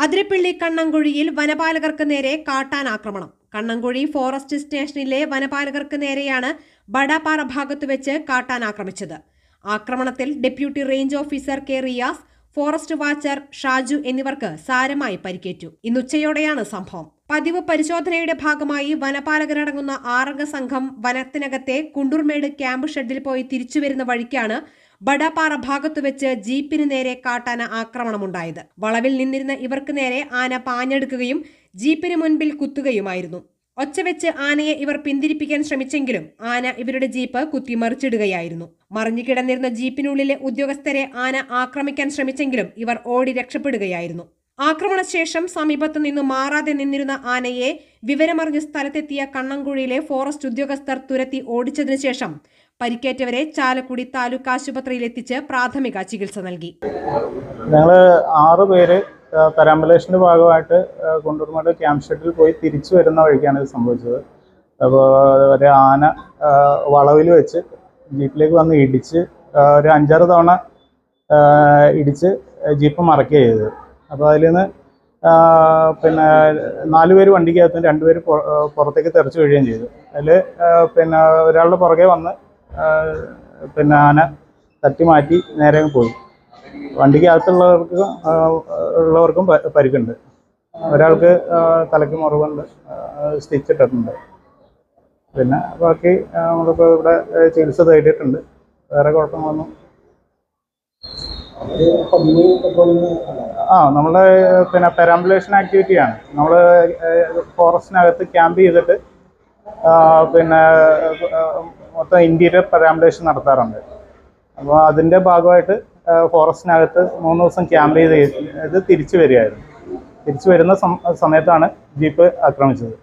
അതിരപ്പള്ളി കണ്ണങ്കുഴിയിൽ വനപാലകർക്ക് നേരെ കാട്ടാൻ ആക്രമണം. കണ്ണങ്കുഴി ഫോറസ്റ്റ് സ്റ്റേഷനിലെ വനപാലകർക്ക് നേരെയാണ് ബടാപാറ ഭാഗത്തു വെച്ച് കാട്ടാൻ ആക്രമിച്ചത്. ആക്രമണത്തിൽ deputy range officer K Riyas, forest watcher Shaju എന്നിവർക്ക് സാരമായി പരിക്കേറ്റു. ഇന്നുച്ചയോടെയാണ് സംഭവം. പതിവ് പരിശോധനയുടെ ഭാഗമായി വനപാലകരടങ്ങുന്ന 6 സംഘം വനത്തിനകത്തെ കുണ്ടൂർമേട് ക്യാമ്പ് ഷെഡിൽ പോയി തിരിച്ചുവരുന്ന വഴിക്കാണ് ബടാപാറ ഭാഗത്തുവെച്ച് ജീപ്പിന് നേരെ കാട്ടാന ആക്രമണമുണ്ടായത്. വളവിൽ നിന്നിരുന്ന ഇവർക്ക് നേരെ ആന പാഞ്ഞെടുക്കുകയും ജീപ്പിന് മുൻപിൽ കുത്തുകയുമായിരുന്നു. ഒച്ചവെച്ച് ആനയെ ഇവർ പിന്തിരിപ്പിക്കാൻ ശ്രമിച്ചെങ്കിലും ആന ഇവരുടെ ജീപ്പ് കുത്തിമറിച്ചിടുകയായിരുന്നു. മറിഞ്ഞു കിടന്നിരുന്ന ജീപ്പിനുള്ളിലെ ഉദ്യോഗസ്ഥരെ ആന ആക്രമിക്കാൻ ശ്രമിച്ചെങ്കിലും ഇവർ ഓടി രക്ഷപ്പെടുകയായിരുന്നു. ആക്രമണശേഷം സമീപത്തു നിന്ന് മാറാതെ നിന്നിരുന്ന ആനയെ വിവരമറിഞ്ഞ് സ്ഥലത്തെത്തിയ കണ്ണങ്കുഴിയിലെ ഫോറസ്റ്റ് ഉദ്യോഗസ്ഥർ തുരത്തി ഓടിച്ചതിനു ശേഷം പരിക്കേറ്റവരെ ചാലക്കുടി താലൂക്ക് ആശുപത്രിയിൽ എത്തിച്ച് പ്രാഥമിക ചികിത്സ നൽകി. ഞങ്ങൾ 6 പേര് പെരാമ്പുലേഷൻ്റെ ഭാഗമായിട്ട് കുണ്ടൂർമേട് ക്യാമ്പ് ഷെഡിൽ പോയി തിരിച്ചു വരുന്ന വഴിക്കാണ് ഇത് സംഭവിച്ചത്. അപ്പോൾ ഒരു ആന വളവിൽ വെച്ച് ജീപ്പിലേക്ക് വന്ന് ഇടിച്ച് ഒരു 5-6 തവണ ഇടിച്ച് ജീപ്പ് മറക്കുകയാണ് ചെയ്തത്. അപ്പോൾ അതിൽ നിന്ന് 4 പേര് വണ്ടിക്കകത്തും 2 പേര് പുറത്തേക്ക് തെറിച്ച് വീഴുകയും ചെയ്തു. അതിൽ ഒരാളുടെ പുറകെ വന്ന് ആന തട്ടി മാറ്റി നേരെ പോയി. വണ്ടിക്കകത്തുള്ളവർക്കും പരിക്കുണ്ട്. ഒരാൾക്ക് തലയ്ക്ക് മുറിവുണ്ട്, സ്റ്റിച്ച് ഇട്ടിട്ടുണ്ട്. ബാക്കി നമ്മളിപ്പോൾ ഇവിടെ ചികിത്സ തേടിയിട്ടുണ്ട്. വേറെ കുഴപ്പങ്ങളൊന്നും. നമ്മുടെ പെരാമ്പുലേഷൻ ആക്ടിവിറ്റിയാണ്. നമ്മൾ ഫോറസ്റ്റിനകത്ത് ക്യാമ്പ് ചെയ്തിട്ട് മൊത്തം ഇന്റീരിയർ പെരാമ്പുലേഷൻ നടത്താറുണ്ട്. അപ്പോൾ അതിൻ്റെ ഭാഗമായിട്ട് ഫോറസ്റ്റിനകത്ത് 3 ദിവസം ക്യാമ്പ് ചെയ്ത് തിരിച്ചു വരികയായിരുന്നു. തിരിച്ചു വരുന്ന സമയത്താണ് ജീപ്പ് ആക്രമിച്ചത്.